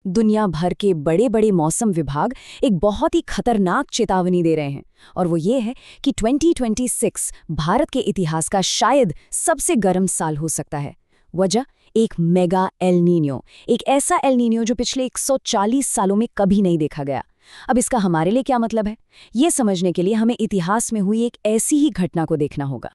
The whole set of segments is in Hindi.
दुनिया भर के बड़े बड़े मौसम विभाग एक बहुत ही खतरनाक चेतावनी दे रहे हैं और वो ये है कि 2026 भारत के इतिहास का शायद सबसे गर्म साल हो सकता है। वजह एक मेगा एल नीनो, एक ऐसा एल नीनो जो पिछले 140 सालों में कभी नहीं देखा गया। अब इसका हमारे लिए क्या मतलब है, ये समझने के लिए हमें इतिहास में हुई एक ऐसी ही घटना को देखना होगा।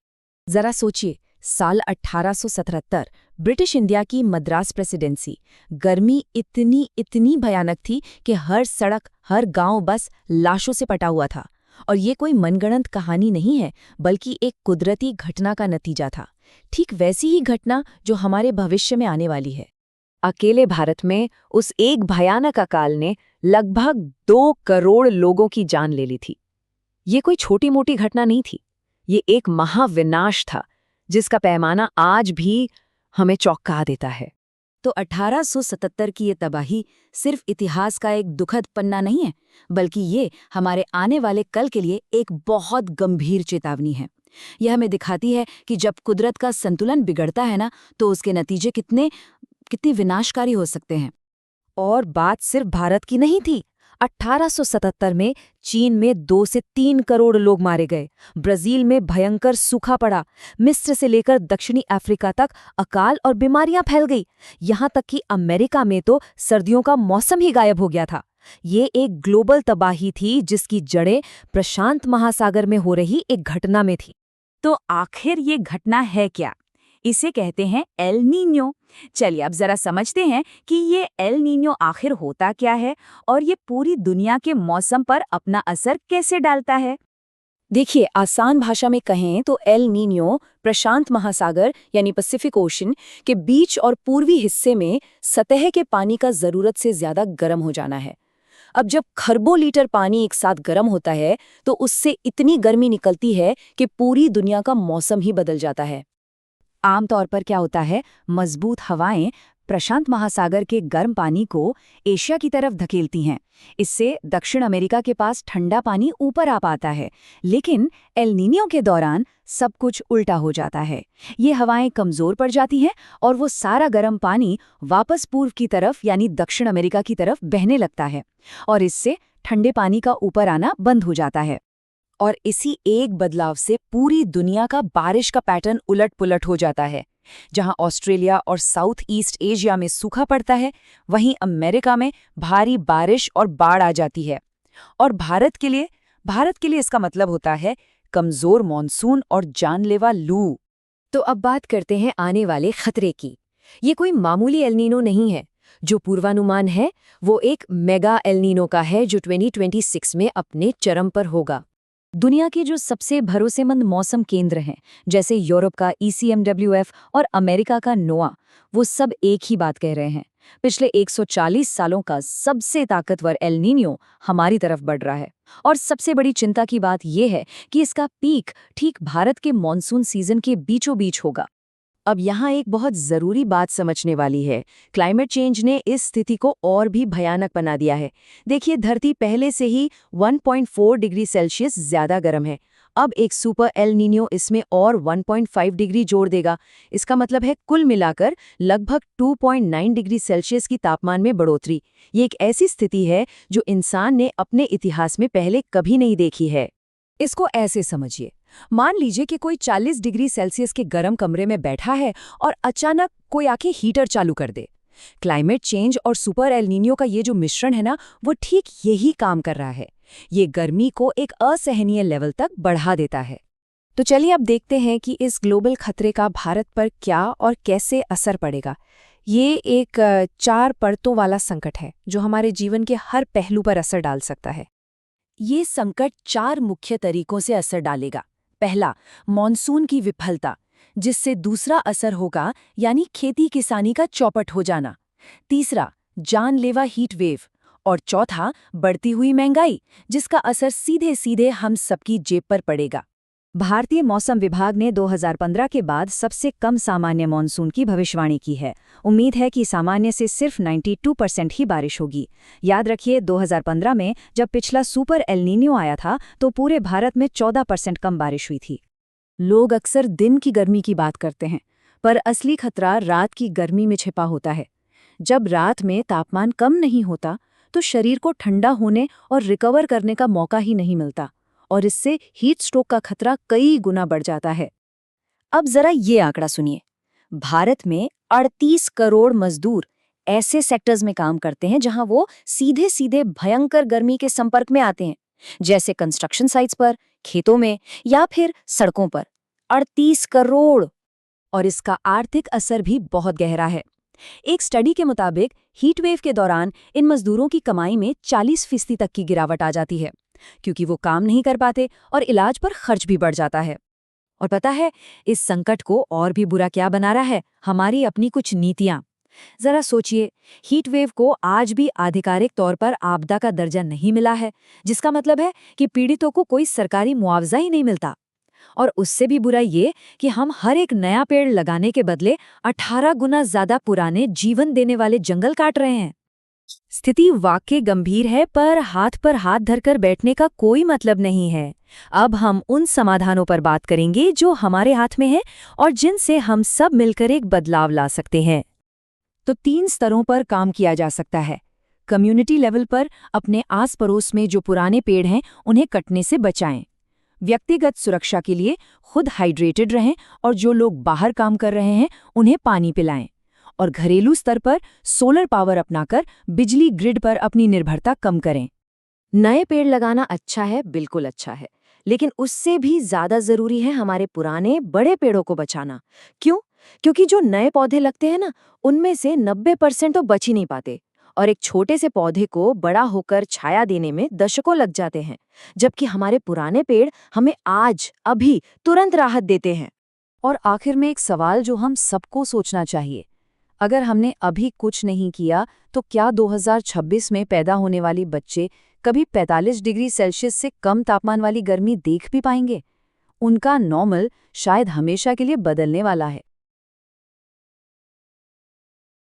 जरा सोचिए, साल 1877 ब्रिटिश इंडिया की मद्रास प्रेसिडेंसी। गर्मी इतनी भयानक थी कि हर सड़क, हर गांव बस लाशों से पटा हुआ था। और ये कोई मनगढ़ंत कहानी नहीं है, बल्कि एक कुदरती घटना का नतीजा था। ठीक वैसी ही घटना जो हमारे भविष्य में आने वाली है। अकेले भारत में उस एक भयानक अकाल ने लगभग 2 करोड़ लोगों की जान ले ली थी। ये कोई छोटी मोटी घटना नहीं थी, ये एक महाविनाश था जिसका पैमाना आज भी हमें चौंका देता है। तो 1877 की ये तबाही सिर्फ इतिहास का एक दुखद पन्ना नहीं है, बल्कि ये हमारे आने वाले कल के लिए एक बहुत गंभीर चेतावनी है। यह हमें दिखाती है कि जब कुदरत का संतुलन बिगड़ता है ना, तो उसके नतीजे कितने विनाशकारी हो सकते हैं। और बात सिर्फ भारत की नहीं थी। 1877 में चीन में 2 से 3 करोड़ लोग मारे गए, ब्राजील में भयंकर सूखा पड़ा, मिस्र से लेकर दक्षिणी अफ्रीका तक अकाल और बीमारियां फैल गई। यहां तक कि अमेरिका में तो सर्दियों का मौसम ही गायब हो गया था। ये एक ग्लोबल तबाही थी जिसकी जड़ें प्रशांत महासागर में हो रही एक घटना में थी। तो आखिर ये घटना है क्या? इसे कहते हैं एल नीनो। चलिए अब जरा समझते हैं कि ये एल नीनो आखिर होता क्या है और ये पूरी दुनिया के मौसम पर अपना असर कैसे डालता है। देखिए, आसान भाषा में कहें तो एल नीनो प्रशांत महासागर यानी पैसिफिक ओशन के बीच और पूर्वी हिस्से में सतह के पानी का जरूरत से ज्यादा गर्म हो जाना है। अब जब खरबों लीटर पानी एक साथ गर्म होता है तो उससे इतनी गर्मी निकलती है कि पूरी दुनिया का मौसम ही बदल जाता है। आमतौर पर क्या होता है, मजबूत हवाएं प्रशांत महासागर के गर्म पानी को एशिया की तरफ धकेलती हैं। इससे दक्षिण अमेरिका के पास ठंडा पानी ऊपर आ पाता है। लेकिन एल नीनो के दौरान सब कुछ उल्टा हो जाता है। ये हवाएं कमजोर पड़ जाती हैं और वो सारा गर्म पानी वापस पूर्व की तरफ यानी दक्षिण अमेरिका की तरफ बहने लगता है और इससे ठंडे पानी का ऊपर आना बंद हो जाता है। और इसी एक बदलाव से पूरी दुनिया का बारिश का पैटर्न उलट-पुलट हो जाता है। जहां ऑस्ट्रेलिया और साउथ ईस्ट एशिया में सूखा पड़ता है, वहीं अमेरिका में भारी बारिश और बाढ़ आ जाती है। और भारत के लिए इसका मतलब होता है कमजोर मॉनसून और जानलेवा लू। तो अब बात करते हैं आने वाले खतरे की। ये कोई मामूली एल नीनो नहीं है। जो पूर्वानुमान है वो एक मेगा एल नीनो का है जो 2026 में अपने चरम पर होगा। दुनिया के जो सबसे भरोसेमंद मौसम केंद्र हैं, जैसे यूरोप का ECMWF और अमेरिका का नोआ, वो सब एक ही बात कह रहे हैं। पिछले 140 सालों का सबसे ताकतवर एल नीनो हमारी तरफ बढ़ रहा है। और सबसे बड़ी चिंता की बात यह है कि इसका पीक ठीक भारत के मॉनसून सीजन के बीचों बीच होगा। अब यहाँ एक बहुत ज़रूरी बात समझने वाली है। क्लाइमेट चेंज ने इस स्थिति को और भी भयानक बना दिया है। देखिए, धरती पहले से ही 1.4 डिग्री सेल्सियस ज़्यादा गर्म है। अब एक सुपर एल नीनो इसमें और 1.5 डिग्री जोड़ देगा। इसका मतलब है कुल मिलाकर लगभग 2.9 डिग्री सेल्सियस की तापमान में बढ़ोतरी। ये एक ऐसी स्थिति है जो इंसान ने अपने इतिहास में पहले कभी नहीं देखी है। इसको ऐसे समझिए, मान लीजिए कि कोई 40 डिग्री सेल्सियस के गर्म कमरे में बैठा है और अचानक कोई आके हीटर चालू कर दे। क्लाइमेट चेंज और सुपर एल नीनो का ये जो मिश्रण है ना, वो ठीक यही काम कर रहा है। ये गर्मी को एक असहनीय लेवल तक बढ़ा देता है। तो चलिए अब देखते हैं कि इस ग्लोबल खतरे का भारत पर क्या और कैसे असर पड़ेगा। ये एक 4 परतों वाला संकट है जो हमारे जीवन के हर पहलू पर असर डाल सकता है। ये संकट 4 मुख्य तरीकों से असर डालेगा। पहला, मॉनसून की विफलता, जिससे दूसरा असर होगा यानी खेती किसानी का चौपट हो जाना। तीसरा, जानलेवा हीट वेव। और चौथा, बढ़ती हुई महंगाई, जिसका असर सीधे सीधे हम सबकी जेब पर पड़ेगा। भारतीय मौसम विभाग ने 2015 के बाद सबसे कम सामान्य मॉनसून की भविष्यवाणी की है। उम्मीद है कि सामान्य से सिर्फ 92% ही बारिश होगी। याद रखिए, 2015 में जब पिछला सुपर एल नीनो आया था तो पूरे भारत में 14% कम बारिश हुई थी। लोग अक्सर दिन की गर्मी की बात करते हैं, पर असली खतरा रात की गर्मी में छिपा होता है। जब रात में तापमान कम नहीं होता तो शरीर को ठंडा होने और रिकवर करने का मौका ही नहीं मिलता, और इससे हीट स्ट्रोक का खतरा कई गुना बढ़ जाता है। अब जरा ये आंकड़ा सुनिए। भारत में 38 करोड़ मजदूर ऐसे सेक्टर्स में काम करते हैं जहां वो सीधे सीधे भयंकर गर्मी के संपर्क में आते हैं, जैसे कंस्ट्रक्शन साइट्स पर, खेतों में या फिर सड़कों पर। 38 करोड़! और इसका आर्थिक असर भी बहुत गहरा है। एक स्टडी के मुताबिक हीट वेव के दौरान इन मजदूरों की कमाई में 40% तक की गिरावट आ जाती है, क्योंकि वो काम नहीं कर पाते और इलाज पर खर्च भी बढ़ जाता है। और पता है, इस संकट को और भी बुरा क्या बना रहा है? हमारी अपनी कुछ नीतियां। जरा सोचिए, हीट वेव को आज भी आधिकारिक तौर पर आपदा का दर्जा नहीं मिला है, जिसका मतलब है कि पीड़ितों को कोई सरकारी मुआवजा ही नहीं मिलता। और उससे भी बुरा ये कि हम हर एक नया पेड़ लगाने के बदले 18 गुना ज्यादा पुराने जीवन देने वाले जंगल काट रहे हैं। स्थिति वाकई गंभीर है, पर हाथ धरकर बैठने का कोई मतलब नहीं है। अब हम उन समाधानों पर बात करेंगे जो हमारे हाथ में है और जिनसे हम सब मिलकर एक बदलाव ला सकते हैं। तो 3 स्तरों पर काम किया जा सकता है। कम्युनिटी लेवल पर अपने आस पड़ोस में जो पुराने पेड़ हैं उन्हें कटने से बचाएं। व्यक्तिगत सुरक्षा के लिए खुद हाइड्रेटेड रहें और जो लोग बाहर काम कर रहे हैं उन्हें पानी पिलाएं। और घरेलू स्तर पर सोलर पावर अपनाकर बिजली ग्रिड पर अपनी निर्भरता कम करें। नए पेड़ लगाना अच्छा है, बिल्कुल अच्छा है, लेकिन उससे भी ज्यादा जरूरी है हमारे पुराने बड़े पेड़ों को बचाना। क्यों? क्योंकि जो नए पौधे लगते हैं ना, उनमें से 90% तो बच ही नहीं पाते, और एक छोटे से पौधे को बड़ा होकर छाया देने में दशकों लग जाते हैं, जबकि हमारे पुराने पेड़ हमें आज, अभी, तुरंत राहत देते हैं। और आखिर में एक सवाल जो हम सबको सोचना चाहिए, अगर हमने अभी कुछ नहीं किया तो क्या 2026 में पैदा होने वाले बच्चे कभी 45 डिग्री सेल्सियस से कम तापमान वाली गर्मी देख भी पाएंगे? उनका नॉर्मल शायद हमेशा के लिए बदलने वाला है।